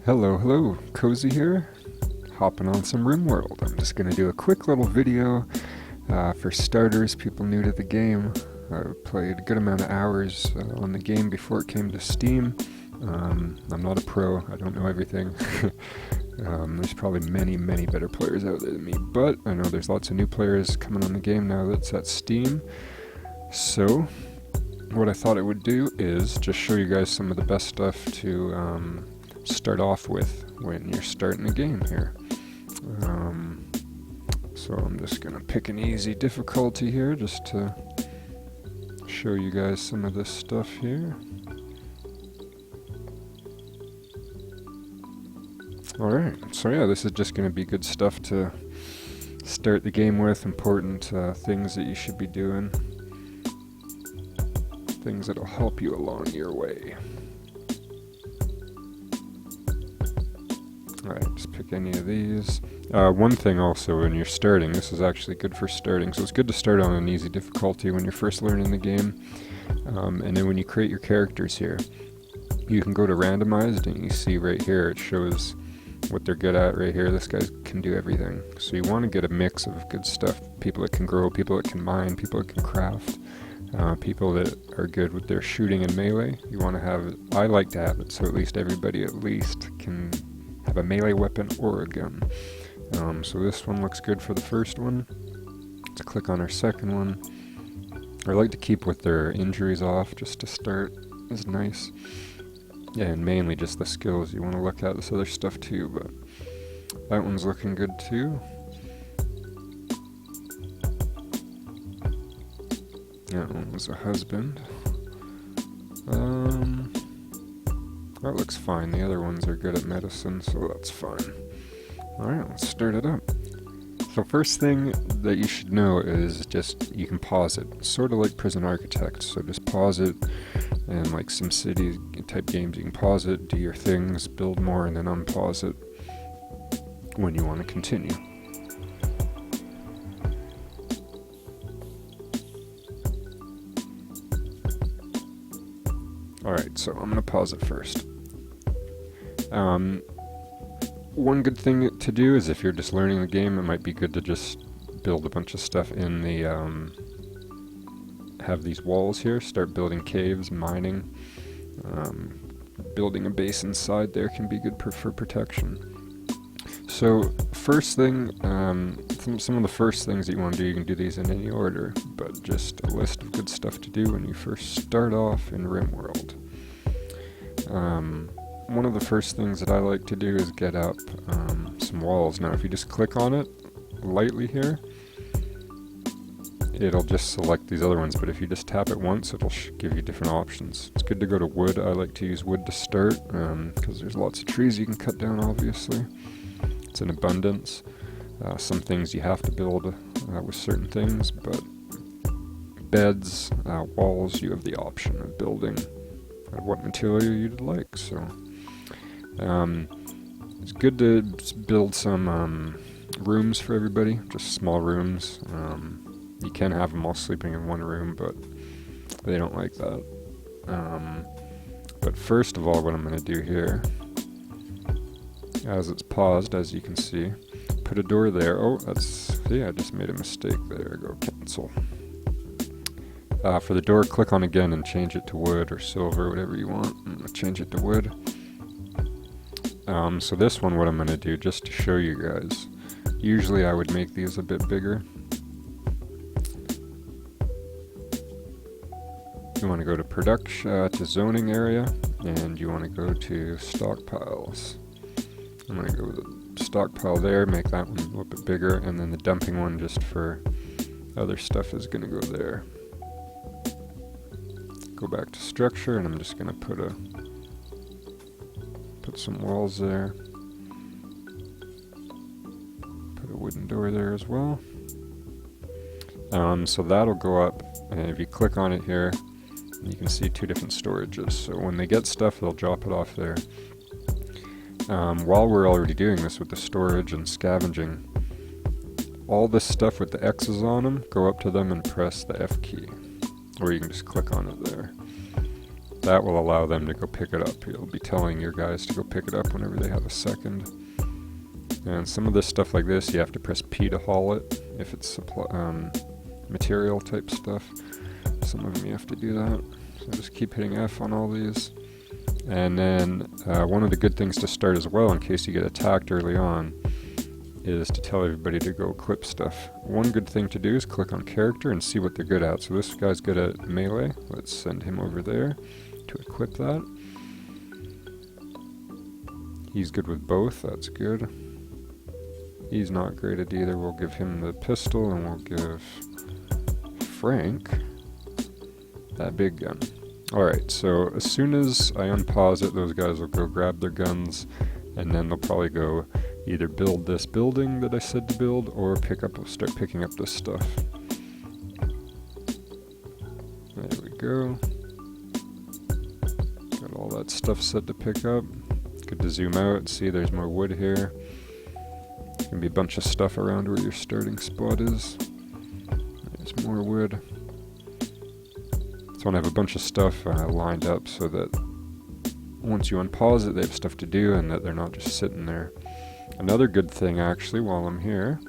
Hello, Cozy here, hopping on some RimWorld. I'm just going to do a quick little video for starters, people new to the game. I played a good amount of hours on the game before it came to Steam. I'm not a pro, I don't know everything. There's probably many better players out there than me, but I know there's lots of new players coming on the game now that's at Steam. So, what I thought I would do is just show you guys some of the best stuff to start off with when you're starting a game here. So I'm just gonna pick an easy difficulty here just to show you guys some of this stuff here. Alright, so yeah, this is just gonna be good stuff to start the game with, important things that you should be doing, things that'll help you along your way. Alright, just pick any of these. One thing also, when you're starting, this is actually good for starting, so it's good to start on an easy difficulty when you're first learning the game. And then when you create your characters here, you can go to randomized and you see right here, it shows what they're good at right here. This guy can do everything. So you want to get a mix of good stuff. People that can grow, people that can mine, people that can craft, people that are good with their shooting and melee. You want to have, I like to have it, so at least everybody at least can have a melee weapon or a gun. So this one looks good for the first one. Let's click on our second one. I like to keep with their injuries off just to start is nice. Yeah, and mainly just the skills. You want to look at this other stuff too, but that one's looking good too. That one was a husband. That looks fine. The other ones are good at medicine, so that's fine. Alright, let's start it up. So first thing that you should know is just, you can pause it. Sort of like Prison Architect, so just pause it. And like SimCity type games, you can pause it, do your things, build more, and then unpause it when you want to continue. Alright, so I'm going to pause it first. One good thing to do is if you're just learning the game, it might be good to just build a bunch of stuff in the, have these walls here, start building caves, mining, building a base inside there can be good for protection. So first thing, some of the first things that you want to do, you can do these in any order, but just a list of good stuff to do when you first start off in RimWorld. One of the first things that I like to do is get up some walls. Now if you just click on it lightly here, it'll just select these other ones, but if you just tap it once, it'll give you different options. It's good to go to wood. I like to use wood to start, because there's lots of trees you can cut down, obviously. It's in abundance. Some things you have to build with certain things, but beds, walls, you have the option of building what material you'd like. So it's good to build some rooms for everybody, just small rooms. You can have them all sleeping in one room, but they don't like that. But first of all, what I'm going to do here, as it's paused, as you can see, put a door there. Oh, see, I just made a mistake there. Go cancel. For the door, click on again and change it to wood or silver, whatever you want. I'm going to change it to wood. So this one, what I'm going to do, just to show you guys, usually I would make these a bit bigger. You want to go to production, to zoning area, and you want to go to stockpiles. I'm going to go with the stockpile there, make that one a little bit bigger, and then the dumping one just for other stuff is going to go there. Go back to structure, and I'm just going to put some walls there. Put a wooden door there as well. So that'll go up, and if you click on it here, you can see two different storages. So when they get stuff, they'll drop it off there. While we're already doing this with the storage and scavenging, all this stuff with the X's on them, go up to them and press the F key. Or you can just click on it there. that will allow them to go pick it up. You'll be telling your guys to go pick it up whenever they have a second. And some of this stuff like this, you have to press P to haul it if it's material type stuff. Some of them you have to do that. So just keep hitting F on all these. And then one of the good things to start as well, in case you get attacked early on, is to tell everybody to go equip stuff. One good thing to do is click on character and see what they're good at. So this guy's good at melee. Let's send him over there to equip that. He's good with both, that's good. He's not great at either. We'll give him the pistol, and we'll give Frank that big gun. Alright, so as soon as I unpause it, those guys will go grab their guns, and then they'll probably go either build this building that I said to build, or start picking up this stuff. There we go. Got all that stuff set to pick up. Good to zoom out and see there's more wood here. There's gonna be a bunch of stuff around where your starting spot is. There's more wood. So I want to have a bunch of stuff lined up so that once you unpause it, they have stuff to do and that they're not just sitting there. Another good thing, actually, while I'm here,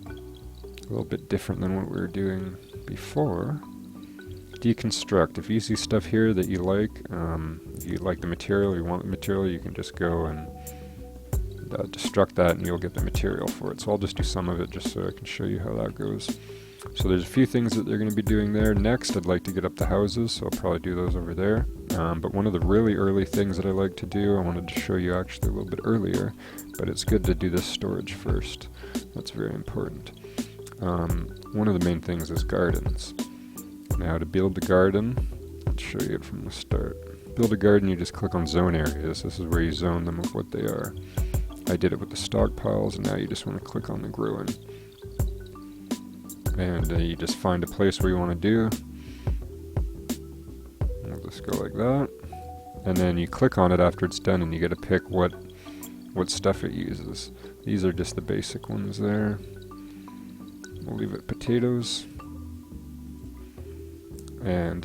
a little bit different than what we were doing before, deconstruct. If you see stuff here that you like, if you like the material, you want the material, you can just go and destruct that and you'll get the material for it. So I'll just do some of it just so I can show you how that goes. So there's a few things that they're going to be doing there. Next, I'd like to get up the houses, so I'll probably do those over there. But one of the really early things that I like to do, I wanted to show you actually a little bit earlier, but it's good to do this storage first. That's very important. One of the main things is gardens. Now to build the garden, let's show you it from the start. Build a garden, you just click on zone areas. This is where you zone them of what they are. I did it with the stockpiles, and now you just want to click on the growing. And you just find a place where you want to do. We'll just go like that. And then you click on it after it's done and you get to pick what stuff it uses. These are just the basic ones there. We'll leave it potatoes. And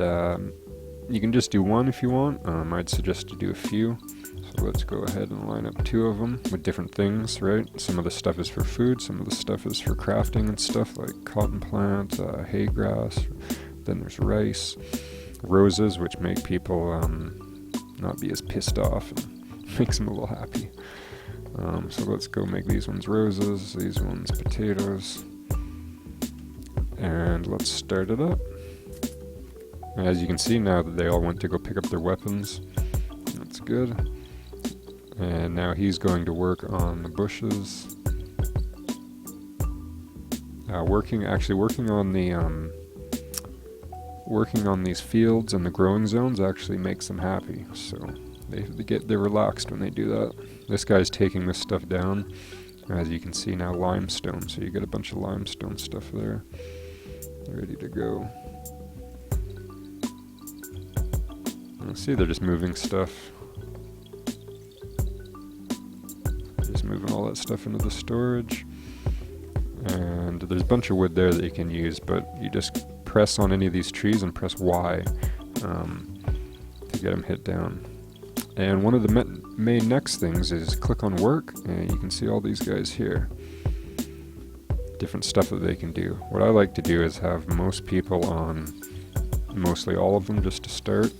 you can just do one if you want. I'd suggest you do a few. So let's go ahead and line up 2 of them with different things, right? Some of the stuff is for food, some of the stuff is for crafting and stuff like cotton plant, hay grass, then there's rice, roses, which make people not be as pissed off and makes them a little happy. So let's go make these ones roses, these ones potatoes, and let's start it up. As you can see now that they all went to go pick up their weapons, that's good. And now he's going to work on the bushes. Working on these fields and the growing zones actually makes them happy. So they're relaxed when they do that. This guy's taking this stuff down. As you can see now, limestone. So you get a bunch of limestone stuff there, ready to go. See, they're just moving stuff. Moving all that stuff into the storage, and there's a bunch of wood there that you can use, but you just press on any of these trees and press Y to get them hit down. And one of the main next things is click on work, and you can see all these guys here, different stuff that they can do. What I like to do is have most people on mostly all of them just to start,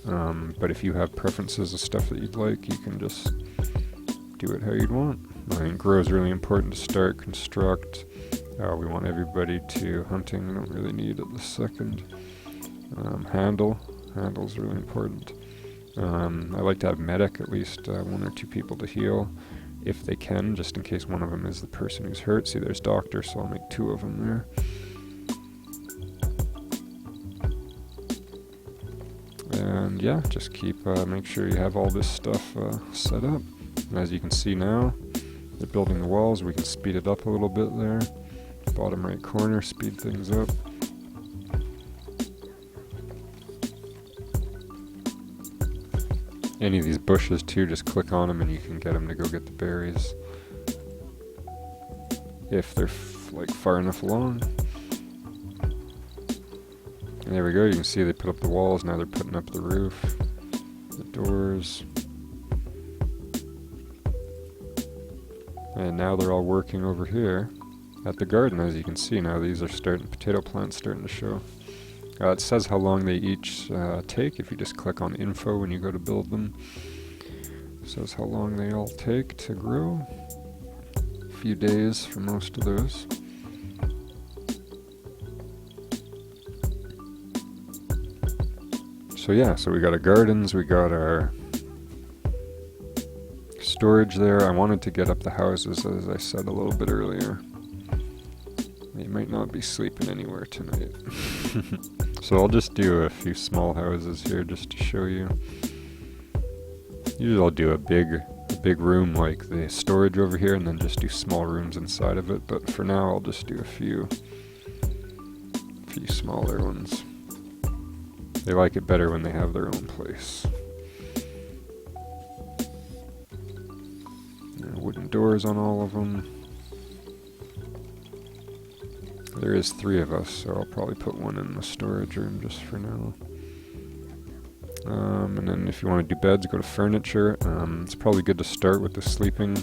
but if you have preferences of stuff that you'd like, you can just do it how you'd want. Grow is really important to start. Construct. We want everybody to hunting. We don't really need it this second. Handle. Handle is really important. I like to have medic, at least 1 or 2 people to heal if they can, just in case one of them is the person who's hurt. See, there's doctor, so I'll make 2 of them there. And yeah, just make sure you have all this stuff set up. And as you can see now, they're building the walls. We can speed it up a little bit there. Bottom right corner, speed things up. Any of these bushes too, just click on them and you can get them to go get the berries. If they're far enough along. There we go, you can see they put up the walls, now they're putting up the roof, the doors. And now they're all working over here at the garden. As you can see now, these are potato plants starting to show. It says how long they each take if you just click on info when you go to build them. It says how long they all take to grow. A few days for most of those. So yeah, so we got our gardens, we got our storage there. I wanted to get up the houses, as I said a little bit earlier. They might not be sleeping anywhere tonight. So I'll just do a few small houses here just to show you. Usually I'll do a big room like the storage over here and then just do small rooms inside of it, but for now I'll just do a few smaller ones. They like it better when they have their own place. Wooden doors on all of them. There is 3 of us, so I'll probably put one in the storage room just for now. And then if you want to do beds, go to furniture. It's probably good to start with the sleeping,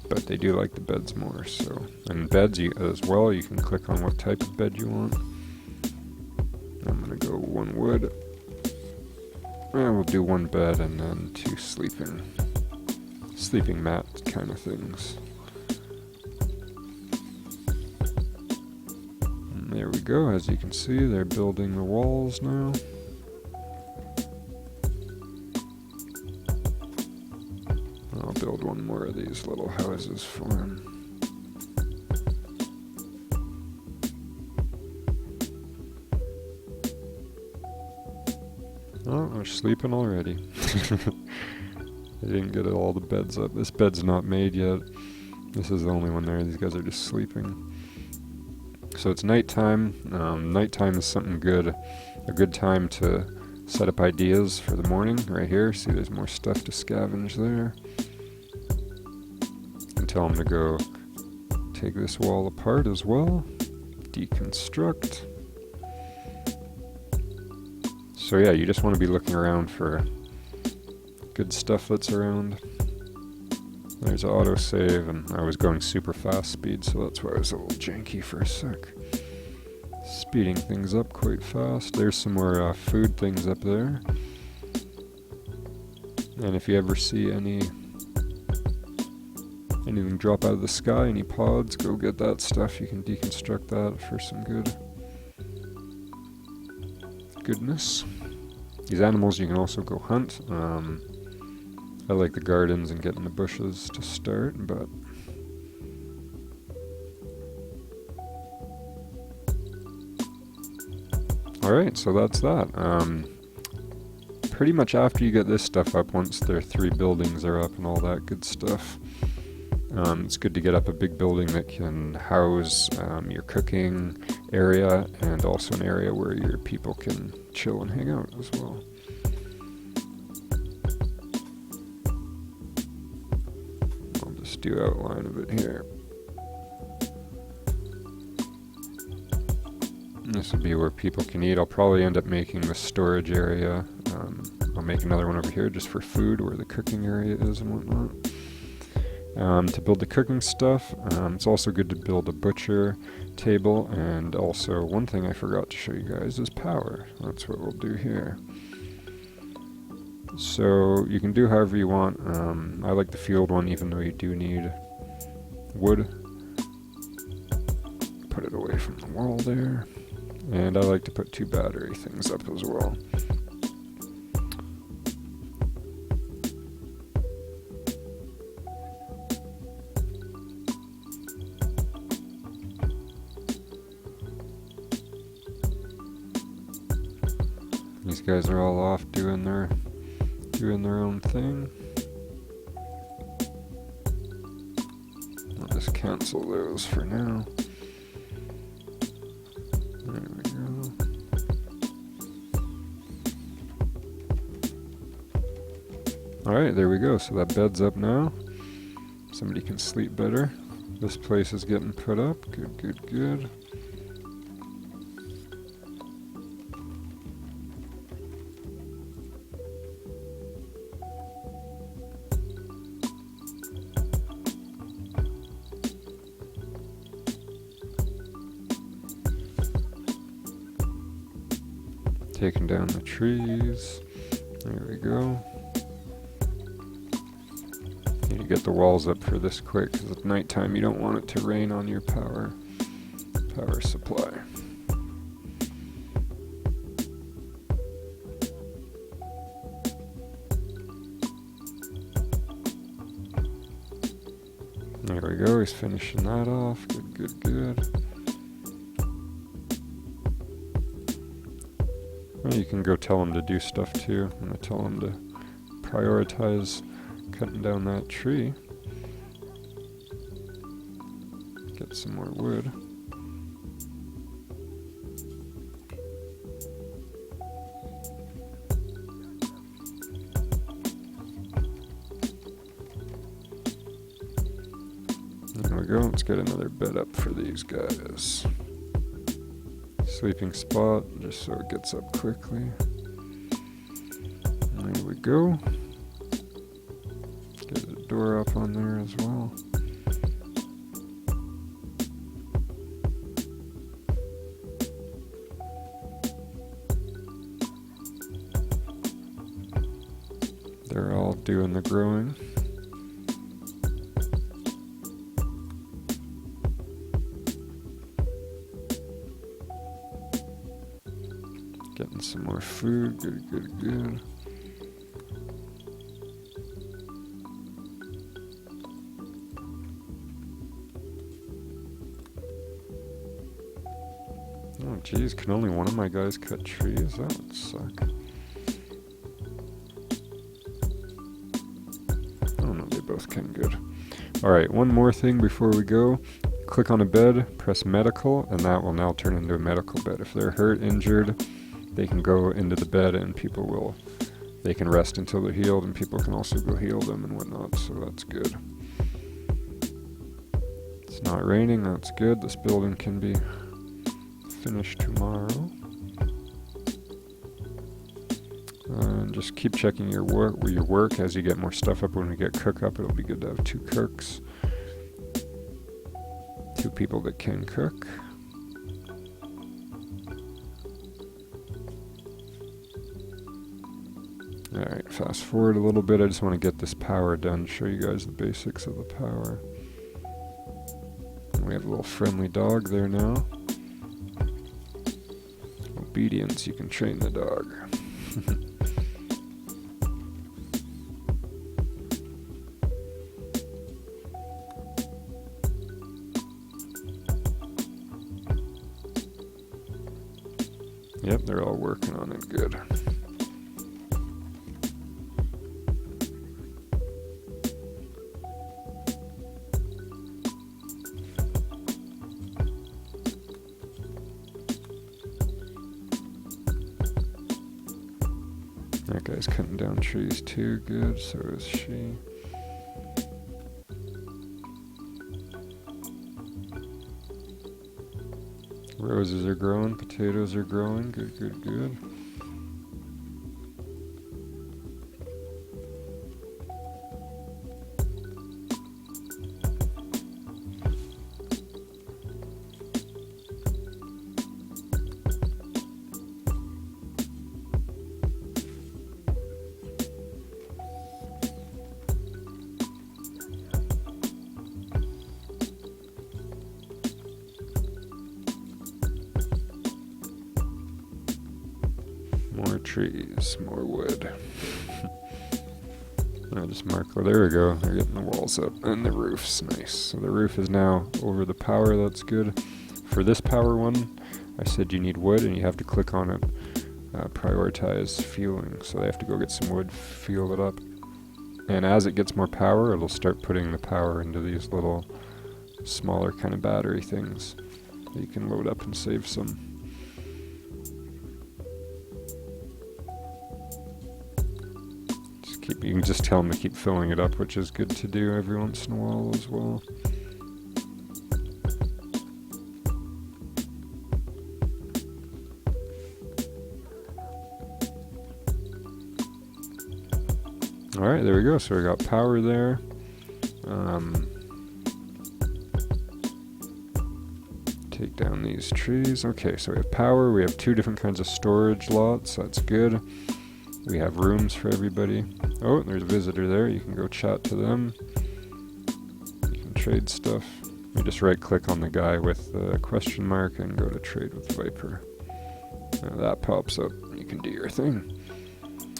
but they do like the beds more. So, and beds as well, you can click on what type of bed you want. I'm gonna go 1 wood. And we'll do 1 bed and then 2 sleeping mat kind of things. And there we go. As you can see, they're building the walls now. I'll build 1 more of these little houses for him. Oh, they're sleeping already. They didn't get all the beds up. This bed's not made yet. This is the only one there. These guys are just sleeping. So it's nighttime. Nighttime is something good. A good time to set up ideas for the morning. Right here. See, there's more stuff to scavenge there. And tell them to go take this wall apart as well. Deconstruct. So yeah, you just want to be looking around for good stuff that's around. There's autosave, and I was going super fast speed, so that's why I was a little janky for a sec. Speeding things up quite fast. There's some more food things up there. And if you ever see anything drop out of the sky, any pods, go get that stuff. You can deconstruct that for some goodness. These animals you can also go hunt. I like the gardens and getting the bushes to start, but alright, so that's that. Pretty much after you get this stuff up, once their 3 buildings are up and all that good stuff, it's good to get up a big building that can house your cooking area and also an area where your people can chill and hang out as well. I'll just do outline of it here. This will be where people can eat. I'll probably end up making the storage area. I'll make another one over here just for food where the cooking area is and whatnot. To build the cooking stuff, it's also good to build a butcher table, and also one thing I forgot to show you guys is power. That's what we'll do here. So you can do however you want. I like the field one, even though you do need wood. Put it away from the wall there. And I like to put 2 battery things up as well. These guys are all off doing their own thing. I'll just cancel those for now. There we go. Alright, there we go. So that bed's up now. Somebody can sleep better. This place is getting put up. Good, good, good. taking down the trees. There we go. You get the walls up for this quick, because at nighttime you don't want it to rain on your power supply. There we go, he's finishing that off. Good, good, good. Well, you can go tell him to do stuff too. I'm going to tell him to prioritize cutting down that tree. Get some more wood. There we go, let's get another bed up for these guys. Sleeping spot, just so it gets up quickly. There we go. Get a door up on there as well. They're all doing the growing. Getting some more food, good, good, good. Oh geez, can only one of my guys cut trees? That would suck. Oh no, they both can, good. Alright, one more thing before we go. Click on a bed, press medical, and that will now turn into a medical bed. If they're hurt, injured, they can go into the bed and they can rest until they're healed, and people can also go heal them and whatnot, so that's good. It's not raining, that's good. This building can be finished tomorrow. And just keep checking your work as you get more stuff up. When we get cook up, it'll be good to have 2 cooks. 2 people that can cook. Alright, fast forward a little bit. I just want to get this power done, show you guys the basics of the power. And we have a little friendly dog there now. Obedience, you can train the dog. Yep, they're all working on it, good. That guy's cutting down trees too, good, so is she. Roses are growing, potatoes are growing, good, good, good. More trees, more wood. I'll just mark, oh there we go, they're getting the walls up, and the roof's nice. So the roof is now over the power, that's good. For this power one, I said you need wood and you have to click on it, prioritize fueling. So they have to go get some wood, fuel it up. And as it gets more power, it'll start putting the power into these little smaller kind of battery things that you can load up and save some. You can just tell them to keep filling it up, which is good to do every once in a while as well. Alright, there we go. So we got power there. Take down these trees. Okay, so we have power. We have 2 different kinds of storage lots. That's good. We have rooms for everybody. Oh, there's a visitor there. You can go chat to them. You can trade stuff. You just right-click on the guy with the question mark and go to trade with Viper. Now that pops up. You can do your thing.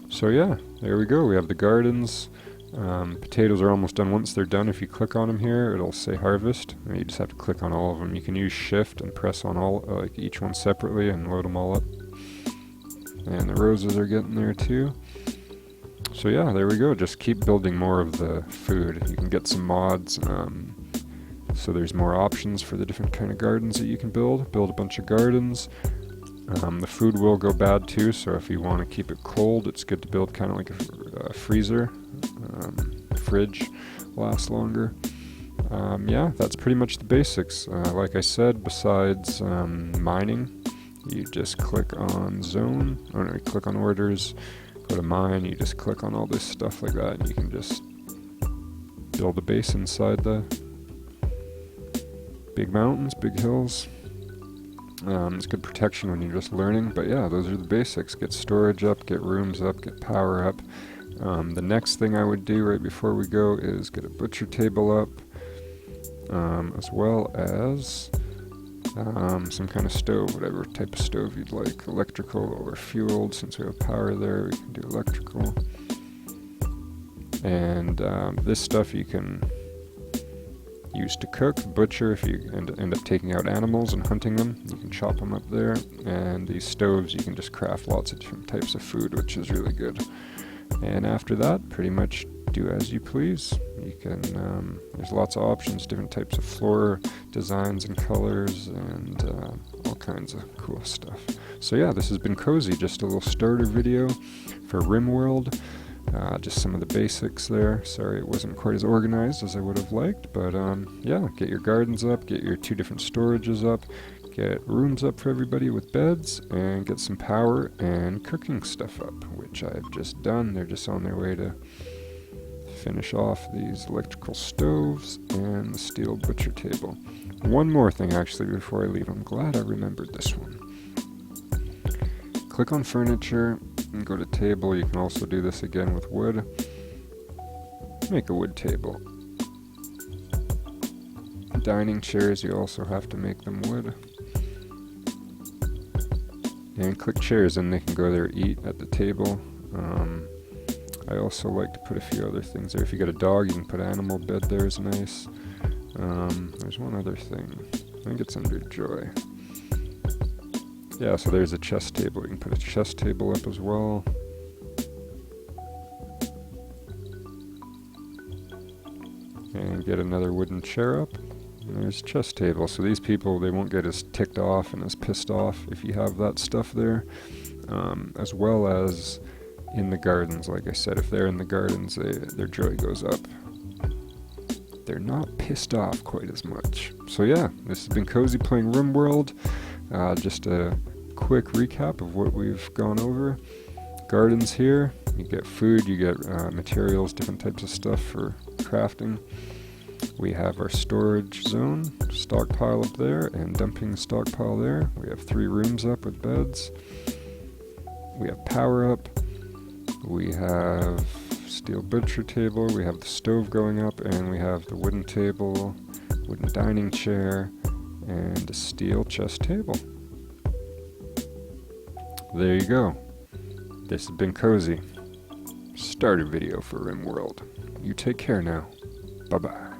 So yeah, there we go. We have the gardens. Potatoes are almost done. Once they're done, if you click on them here, it'll say harvest. And you just have to click on all of them. You can use shift and press on all, like each one separately, and load them all up. And the roses are getting there too. So yeah, there we go. Just keep building more of the food. You can get some mods. So there's more options for the different kind of gardens that you can build. Build a bunch of gardens. The food will go bad too, so if you want to keep it cold, it's good to build kind of like a freezer. Fridge lasts longer. Yeah, that's pretty much the basics. Like I said, besides mining, you just click on zone, or no, you click on orders, go to mine, you just click on all this stuff like that, and you can just build a base inside the big mountains, big hills. It's good protection when you're just learning, but yeah, those are the basics. Get storage up, get rooms up, get power up. The next thing I would do right before we go is get a butcher table up, as well as some kind of stove, whatever type of stove you'd like, electrical or fueled. Since we have power there, we can do electrical. And this stuff you can use to cook. Butcher, if you end up taking out animals and hunting them, you can chop them up there. And these stoves, you can just craft lots of different types of food, which is really good. And after that, pretty much do as you please. You can, there's lots of options, different types of floor designs and colors, and all kinds of cool stuff. So yeah, this has been Cozy, just a little starter video for RimWorld. Just some of the basics there. Sorry it wasn't quite as organized as I would have liked, but yeah, get your gardens up, get your 2 different storages up, get rooms up for everybody with beds, and get some power and cooking stuff up, which I've just done. They're just on their way to finish off these electrical stoves and the steel butcher table. One more thing actually before I leave. I'm glad I remembered this one. Click on furniture and go to table. You can also do this again with wood. Make a wood table. Dining chairs, you also have to make them wood. And click chairs and they can go there, eat at the table. I also like to put a few other things there. If you got a dog, you can put animal bed there, is nice. There's one other thing. I think it's under joy. Yeah, so there's a chess table. You can put a chess table up as well. And get another wooden chair up. And there's a chess table. So these people, they won't get as ticked off and as pissed off if you have that stuff there. As well as in the gardens, like I said, if they're in the gardens, their joy goes up. They're not pissed off quite as much. So yeah, this has been Cozy playing RimWorld. Just a quick recap of what we've gone over. Gardens here, you get food, you get materials, different types of stuff for crafting. We have our storage zone, stockpile up there, and dumping stockpile there. We have 3 rooms up with beds. We have power up. We have steel butcher table. We have the stove going up, and we have the wooden table, wooden dining chair, and a steel chess table. There you go. This has been Cozy. Starter video for RimWorld. You take care now. Bye-bye.